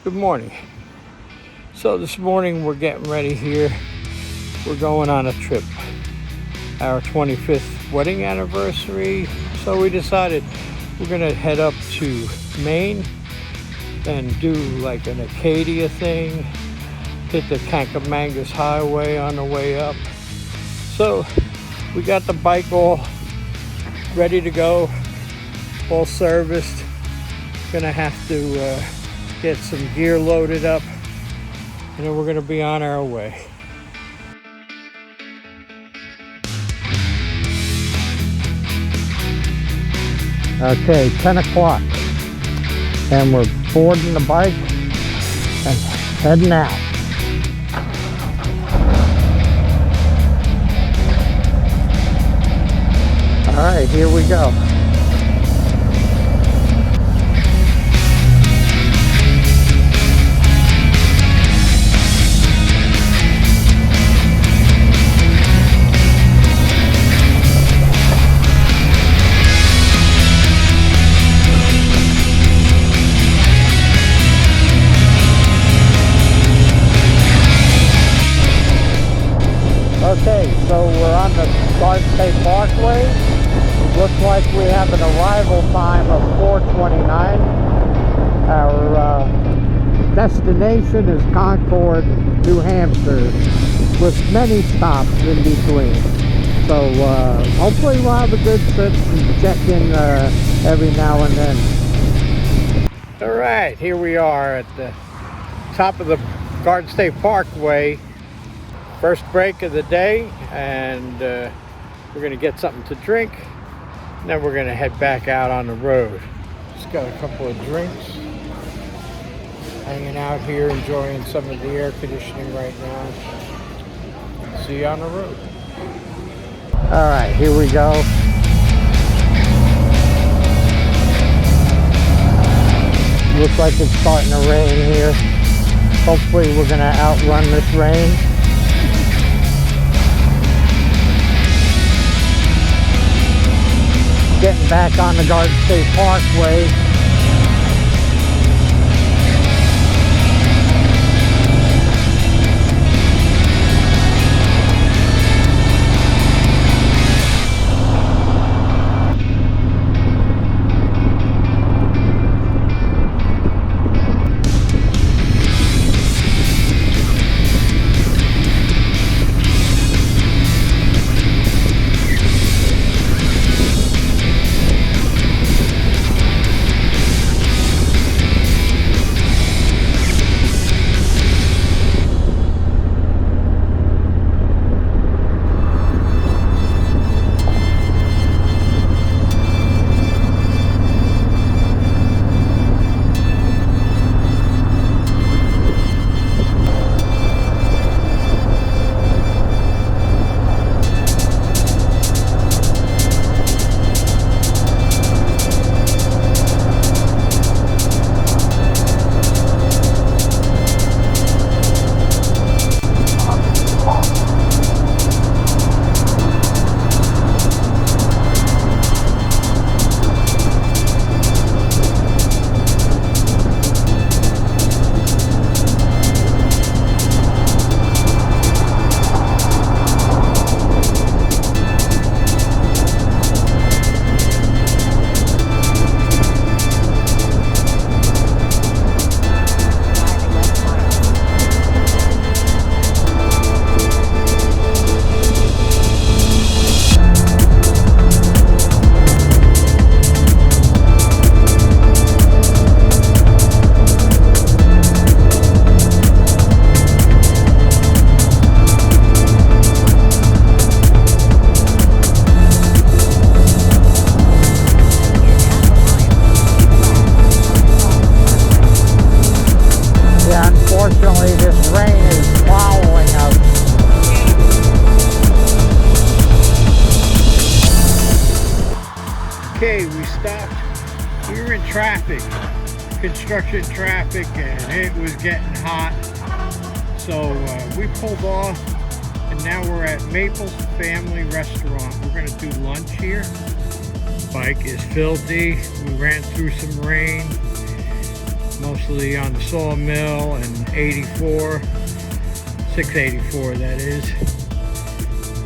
Good morning. So this morning we're getting ready here. We're going on a trip. Our 25th wedding anniversary. So we decided we're gonna head up to Maine and do like an Acadia thing. Hit the Kancamangus Highway on the way up. So we got the bike all ready to go, all serviced. Gonna have to get some gear loaded up, and then we're gonna be on our way. Okay, 10 o'clock, and we're boarding the bike and heading out. All right, here we go. Okay, so we're on the Garden State Parkway. Looks like we have an arrival time of 4:29. Our destination is Concorde, New Hampshire, with many stops in between. So hopefully we'll have a good trip and check in every now and then. All right, here we are at the top of the Garden State Parkway. First break of the day, and we're gonna get something to drink, and then we're gonna head back out on the road. Just got a couple of drinks, hanging out here, enjoying some of the air conditioning right now. See you on the road. All right, here we go. Looks like it's starting to rain here. Hopefully we're gonna outrun this rain. Getting back on the Garden State Parkway. Okay, we stopped. We were in traffic, construction traffic, and it was getting hot. So we pulled off, and now we're at Maple's Family Restaurant. We're gonna do lunch here. Bike is filthy. We ran through some rain. mostly on the sawmill and 84, 684 that is.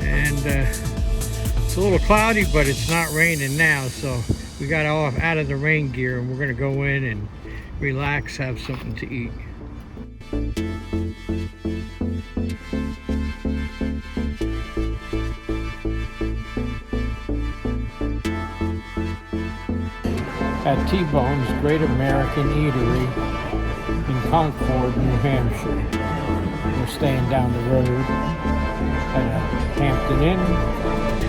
And it's a little cloudy, but it's not raining now, so we got out of the rain gear and we're gonna go in and relax, have something to eat. At T-Bone's Great American Eatery in Concorde, New Hampshire. We're staying down the road at Hampton Inn,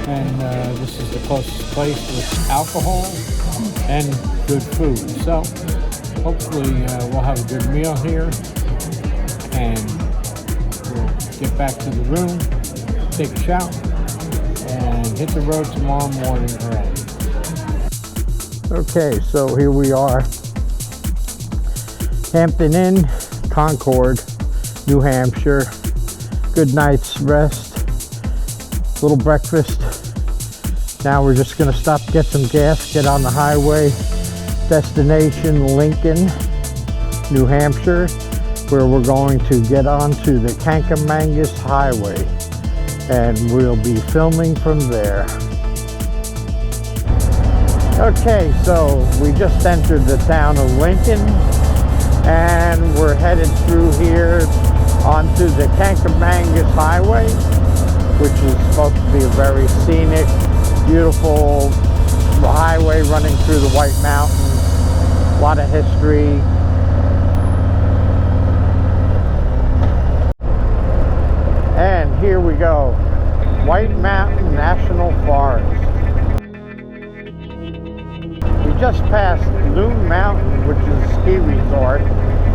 and this is the closest place with alcohol and good food. So hopefully we'll have a good meal here, and we'll get back to the room, take a shower, and hit the road tomorrow morning early. Okay, so here we are, Hampton Inn, Concorde, New Hampshire. Good night's rest, little breakfast. Now we're just gonna stop, get some gas, get on the highway. Destination Lincoln, New Hampshire, where we're going to get onto the Kancamangus Highway, and we'll be filming from there. Okay, so we just entered the town of Lincoln, and we're headed through here onto the Kancamangus Highway, which is supposed to be a very scenic, beautiful highway running through the White Mountains. A lot of history. And here we go, White Mountain National Forest. We just passed Loon Mountain, which is a ski resort.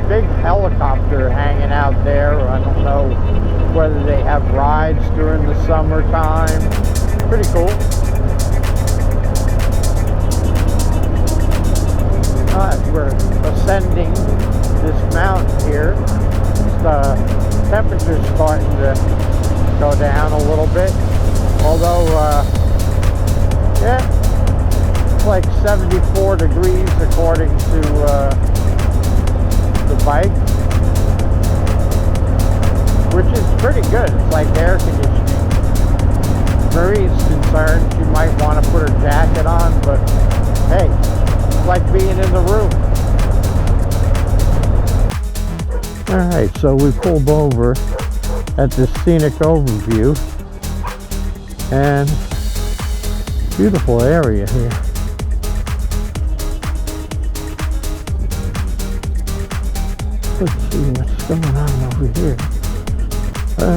Big helicopter hanging out there. I don't know whether they have rides during the summertime. Pretty cool. As we're ascending this mountain here, the temperature's starting to go down a little bit. Although, yeah, it's like 74 degrees according to the bike, which is pretty good. It's like air conditioning. Marie's concerned she might want to put her jacket on, but hey, it's like being in the room. Alright, so we pulled over at this scenic overview, and beautiful area here. Let's see what's going on over here.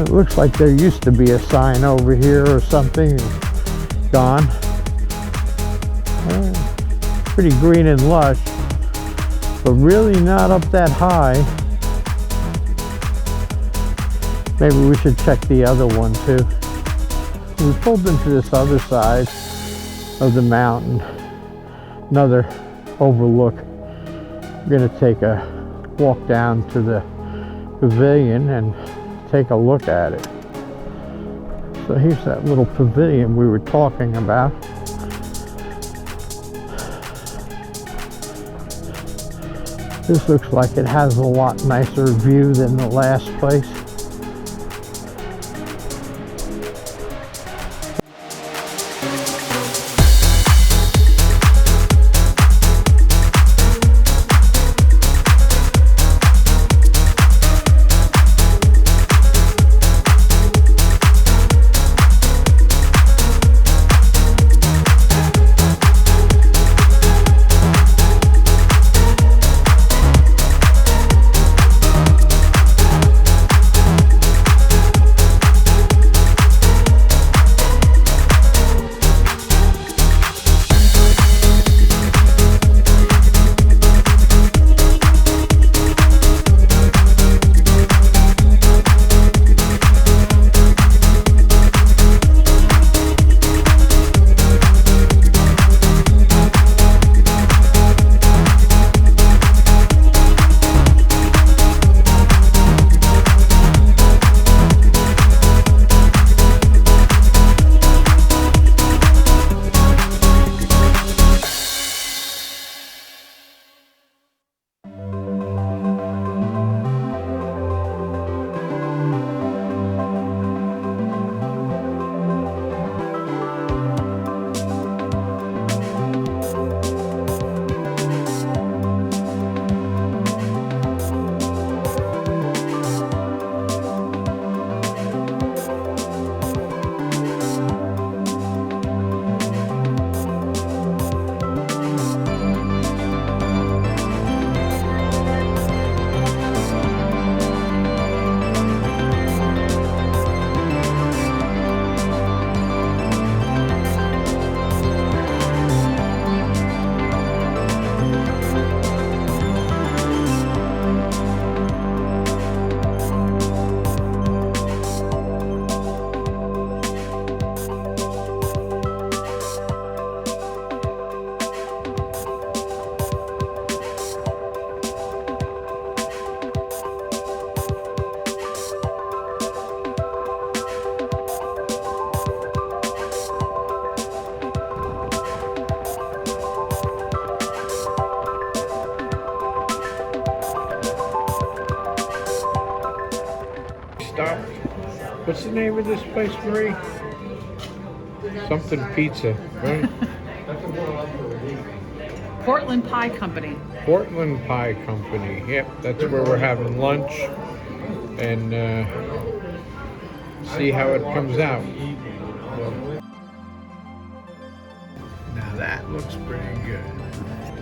It looks like there used to be a sign over here or something. Gone. Pretty green and lush, but really not up that high. Maybe we should check the other one too. We pulled into this other side of the mountain, another overlook. We're gonna take a walk down to the pavilion and take a look at it. So here's that little pavilion we were talking about. This looks like it has a lot nicer view than the last place. What's the name of this place, Marie? Something Pizza, right? Portland Pie Company. Portland Pie Company. Yep, that's where we're having lunch and see how it comes out. Now that looks pretty good.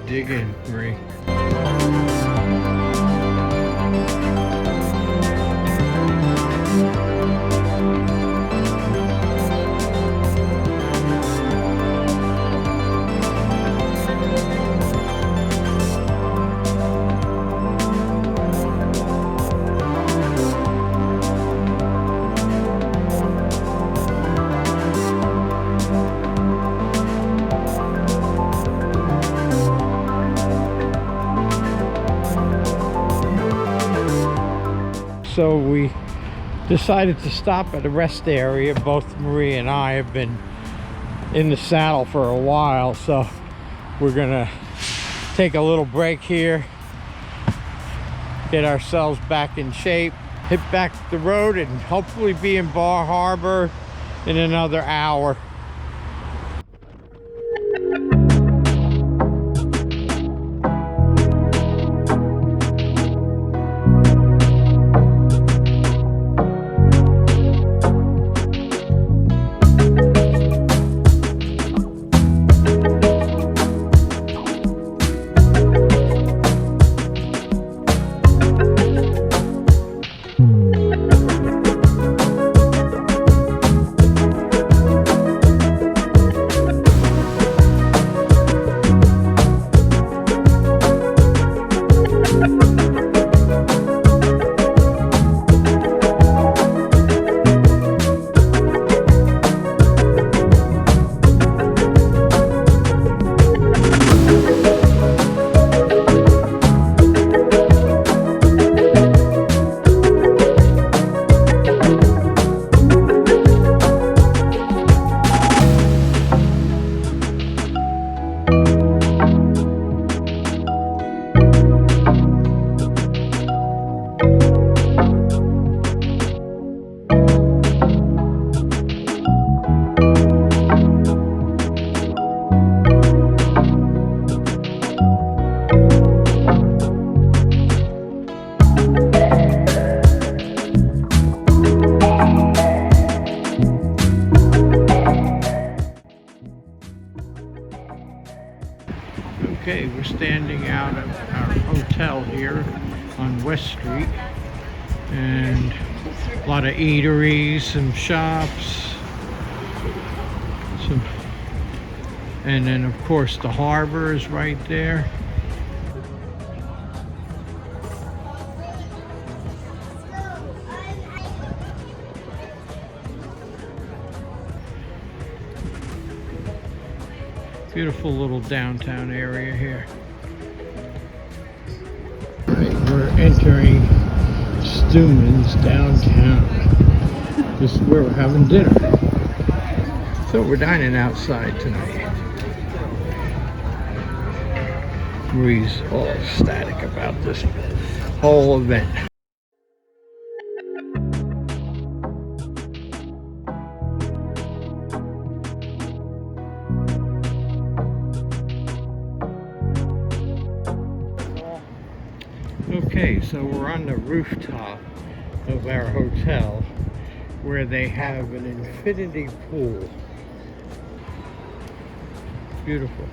Dig in, Marie. So we decided to stop at a rest area. Both Marie and I have been in the saddle for a while, so we're gonna take a little break here, get ourselves back in shape, hit back the road, and hopefully be in Bar Harbor in another hour. Okay, we're standing out of our hotel here on West Street, and a lot of eateries, some shops, and then of course the harbor is right there. Beautiful little downtown area here. Right, we're entering Stuman's downtown. This is where we're having dinner. So we're dining outside tonight. Marie's all ecstatic about this whole event. Okay, so we're on the rooftop of our hotel where they have an infinity pool. Beautiful.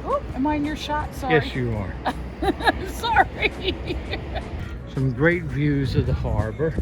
Oh, am I in your shot? Sorry. Yes, you are. Sorry. Some great views of the harbor.